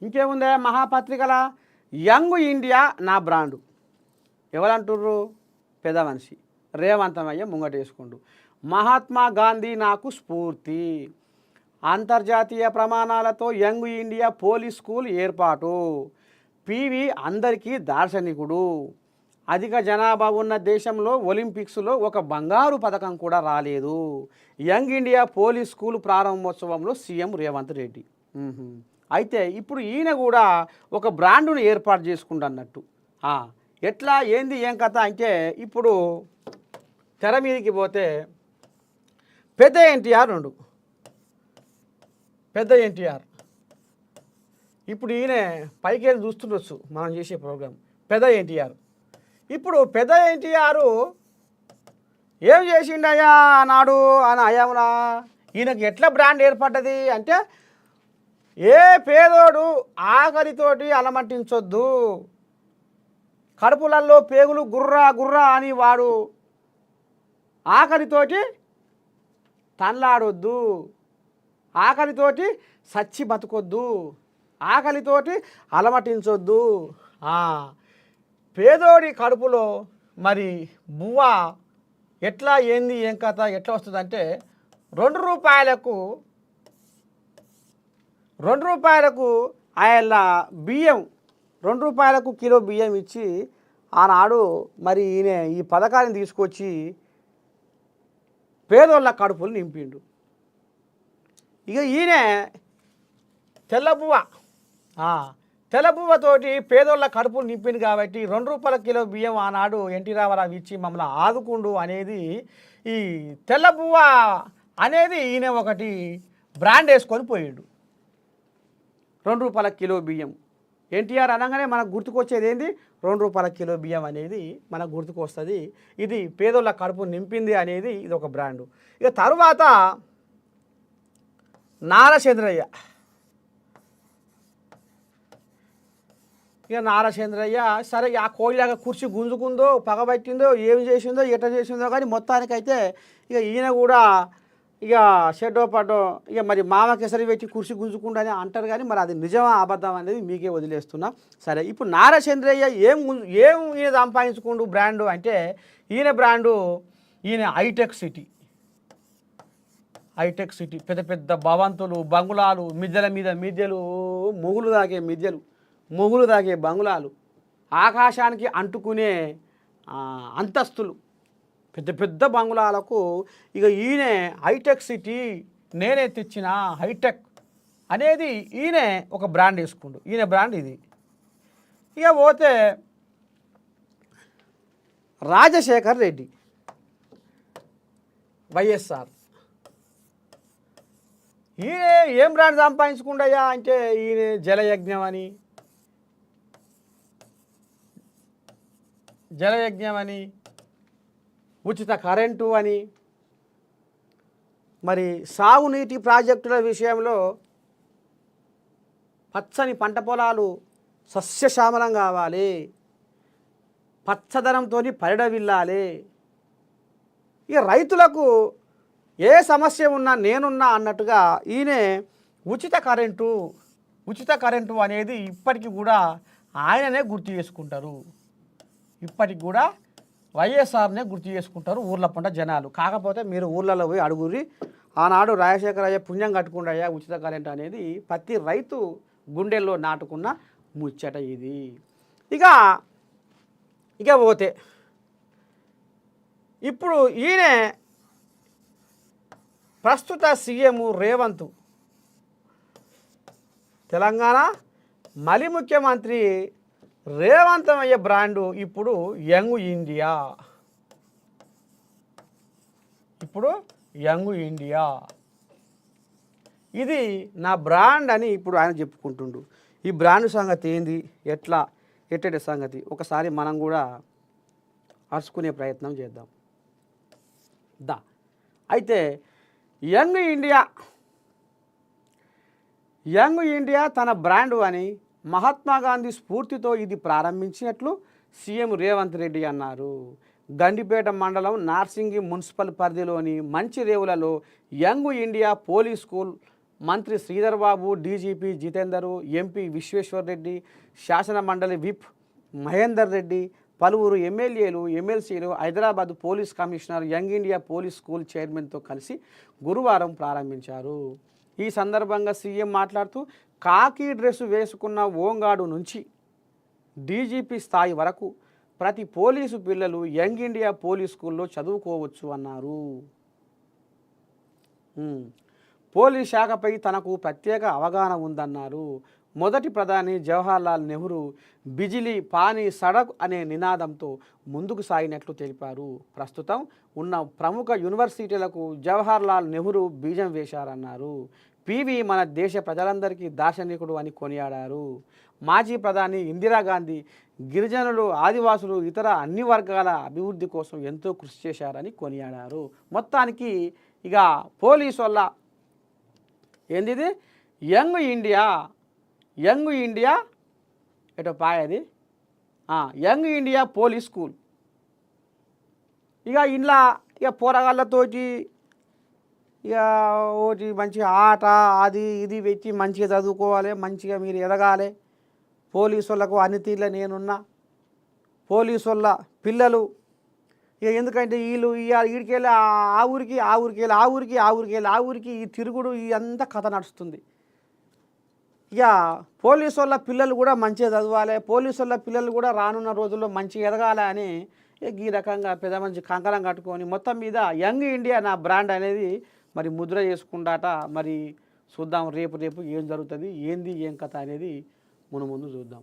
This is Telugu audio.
ఇంకేముందే మహాపత్రికల యంగ్ ఇండియా నా బ్రాండు. ఎవరంటుర్రు? పెద్ద మనిషి రేవంతమయ్య ముంగటేసుకుండు. మహాత్మా గాంధీ నాకు స్ఫూర్తి. అంతర్జాతీయ ప్రమాణాలతో యంగ్ ఇండియా పోలీస్ స్కూల్ ఏర్పాటు. పివి అందరికీ దార్శనికుడు. అధిక జనాభా ఉన్న దేశంలో ఒలింపిక్స్లో ఒక బంగారు పథకం కూడా రాలేదు. యంగ్ ఇండియా పోలీస్ స్కూల్ ప్రారంభోత్సవంలో సీఎం రేవంత్ రెడ్డి. అయితే ఇప్పుడు ఈయన కూడా ఒక బ్రాండును ఏర్పాటు చేసుకుంటున్నట్టు. ఎట్లా ఏంది ఏం కథ అంటే ఇప్పుడు తెర మీదకి పోతే పెద్ద ఎన్టీఆర్ ఉండు. పెద్ద ఎన్టీఆర్ ఇప్పుడు ఈయన పైకి వెళ్ళి చూస్తుండొచ్చు మనం చేసే ప్రోగ్రాం. పెద్ద ఎన్టీఆర్ ఇప్పుడు పెద్ద ఎన్టీఆర్ ఏం చేసిండయ్యా నాడు అని అయ్యామునా ఈయనకి ఎట్లా బ్రాండ్ ఏర్పడ్డది అంటే ఏ పేదోడు ఆకలితోటి అలమటించొద్దు, కడుపులలో పేగులు గుర్రా గుర్రా అని వాడు ఆకలితోటి తన్లాడొద్దు, ఆకలితోటి సచ్చి బతుకొద్దు, ఆకలితోటి అలమటించొద్దు. పేదోడి కడుపులో మరి బువ్వ ఎట్లా ఏంది ఏం కథ ఎట్లా వస్తుందంటే 2 రూపాయలకు ఆయన బియ్యం 2 రూపాయలకు కిలో బియ్యం ఇచ్చి ఆనాడు మరి ఈయన ఈ పథకాన్ని తీసుకొచ్చి పేదోళ్ళ కడుపులు నింపిండు. ఇక ఈయన తెల్లబువ్వతోటి పేదోళ్ళ కడుపులు నింపింది కాబట్టి 2 రూపాయల కిలో బియ్యం ఆనాడు ఎన్టీ రామారావు ఇచ్చి మమ్మల్ని ఆదుకుండు అనేది ఈ తెల్లబువ్వ అనేది ఈయన ఒకటి బ్రాండ్ వేసుకొని పోయిండు. 2 రూపాయల కిలో బియ్యం ఎన్టీఆర్ అనగానే మనకు గుర్తుకొచ్చేది ఏంది? 2 రూపాయల కిలో బియ్యం అనేది మనకు గుర్తుకొస్తుంది. ఇది పేదోళ్ళ కడుపు నింపింది అనేది ఇది ఒక బ్రాండు. ఇక తరువాత నారచంద్రయ్య. ఇక నారచంద్రయ్య సరే ఆ కోయిలాగా కుర్చీ గుంజుకుందో పగబట్టిందో ఏం చేసిందో ఎట్లా చేసిందో కానీ మొత్తానికైతే ఇక ఈయన కూడా ఇక షెడ్డో పడ్డో ఇక మరి మామకెసరి పెట్టి కుర్చీ గుంజుకుంటని అంటారు కానీ మరి అది నిజమా అబద్ధం అనేది మీకే వదిలేస్తున్నా. సరే ఇప్పుడు నారచంద్రయ్య ఏం ఈయన సంపాదించుకుంటూ బ్రాండు అంటే ఈయన బ్రాండు ఈయన హైటెక్ సిటీ పెద్ద పెద్ద భవంతులు బంగుళాలు మిద్దెల మీద మిద్దెలు మొగులు దాకే బంగుళాలు ఆకాశానికి అంటుకునే అంతస్తులు పెద్ద పెద్ద బంగుళాలకు ఇక ఈయన హైటెక్ సిటీ నేనే తెచ్చిన హైటెక్ అనేది ఈయన ఒక బ్రాండ్ వేసుకుండు. ఈయన బ్రాండ్ ఇది. ఇక పోతే రాజశేఖర్ రెడ్డి వైఎస్ఆర్ ఈయన ఏం బ్రాండ్ సంపాదించుకుండయ్యా అంటే ఈయన జలయజ్ఞం అని ఉచిత కరెంటు అని మరి సాగునీటి ప్రాజెక్టుల విషయంలో పచ్చని పంట పొలాలు సస్యశ్యామలం కావాలి, పచ్చదనంతో పరిడవిల్లాలి. ఇక రైతులకు ఏ సమస్య ఉన్నా నేనున్నా అన్నట్టుగా ఈయన ఉచిత కరెంటు అనేది ఇప్పటికి కూడా ఆయననే గుర్తు చేసుకుంటారు. ఇప్పటికి కూడా వైఎస్ఆర్నే గుర్తు చేసుకుంటారు ఊర్ల పంట జనాలు. కాకపోతే మీరు ఊర్లలో పోయి అడుగురి ఆనాడు రాజశేఖరయ్య పుణ్యం కట్టుకుండయ్యా ఉచిత కరెంట్ అనేది ప్రతి రైతు గుండెల్లో నాటుకున్న ముచ్చట ఇది. ఇక పోతే ఇప్పుడు ఈయన ప్రస్తుత సీఎం రేవంత్ తెలంగాణ మలి ముఖ్యమంత్రి రేవంతమయ్య బ్రాండు ఇప్పుడు యంగ్ ఇండియా ఇది నా బ్రాండ్ అని ఇప్పుడు ఆయన చెప్పుకుంటుండు. ఈ బ్రాండ్ సంగతి ఏంది ఎట్టటి సంగతి ఒకసారి మనం కూడా అరుచుకునే ప్రయత్నం చేద్దాం. అయితే యంగ్ ఇండియా తన బ్రాండు అని మహాత్మా గాంధీ స్ఫూర్తితో ఇది ప్రారంభించినట్లు సీఎం రేవంత్ రెడ్డి అన్నారు. గండిపేట మండలం నార్సింగి మున్సిపల్ పరిధిలోని మంచిరేవులలో యంగ్ ఇండియా పోలీస్ స్కూల్ మంత్రి శ్రీధర్ బాబు, డీజీపీ జితేందర్, ఎంపీ విశ్వేశ్వర్ రెడ్డి, శాసన మండలి విప్ మహేందర్ రెడ్డి, పలువురు ఎమ్మెల్యేలు, ఎమ్మెల్సీలు Hyderabad police commissioner, young India police school చైర్మన్తో కలిసి గురువారం ప్రారంభించారు. ఈ సందర్భంగా సీఎం మాట్లాడుతూ కాకి డ్రెస్సు వేసుకున్న హోంగార్డు నుంచి డీజీపీ స్థాయి వరకు ప్రతి పోలీసు పిల్లలు యంగ్ ఇండియా పోలీస్ స్కూల్లో చదువుకోవచ్చు అన్నారు. పోలీస్ శాఖపై తనకు ప్రత్యేక అవగాహన ఉందన్నారు. మొదటి ప్రధాని జవహర్లాల్ నెహ్రూ బిజిలీ పానీ సడక్ అనే నినాదంతో ముందుకు సాగినట్లు తెలిపారు. ప్రస్తుతం ఉన్న ప్రముఖ యూనివర్సిటీలకు జవహర్లాల్ నెహ్రూ బీజం వేశారన్నారు. పివి మన దేశ ప్రజలందరికీ దార్శనికుడు అని కొనియాడారు. మాజీ ప్రధాని ఇందిరాగాంధీ గిరిజనులు, ఆదివాసులు, ఇతర అన్ని వర్గాల అభివృద్ధి కోసం ఎంతో కృషి చేశారని కొనియాడారు. మొత్తానికి ఇక పోలీసు వల్ల ఏంది యంగ్ ఇండియా ఎటో పాయది యంగ్ ఇండియా పోలీస్ స్కూల్. ఇక ఇంట్లో ఇక పోరగాళ్ళతోటి ఇక ఒకటి మంచి ఆట అది ఇది పెట్టి మంచిగా చదువుకోవాలి, మంచిగా మీరు ఎదగాలి. పోలీసు వాళ్ళకు అన్ని తీర్ల నేనున్నా. పోలీసు వాళ్ళ పిల్లలు ఇక ఎందుకంటే వీళ్ళు వీడికెళ్ళి ఆ ఊరికి ఈ తిరుగుడు ఈ అంతా కథ నడుస్తుంది. ఇక పోలీసు వాళ్ళ పిల్లలు కూడా మంచిగా చదవాలి, పోలీసు వాళ్ళ పిల్లలు కూడా రానున్న రోజుల్లో మంచిగా ఎదగాలి అని ఈ రకంగా పెద్ద మంచి కంకణం కట్టుకొని మొత్తం మీద యంగ్ ఇండియా నా బ్రాండ్ అనేది మరి ముద్ర చేసుకుంటాట. మరి చూద్దాం రేపు ఏం జరుగుతుంది, ఏంది ఏం కథ అనేది ముందు చూద్దాం.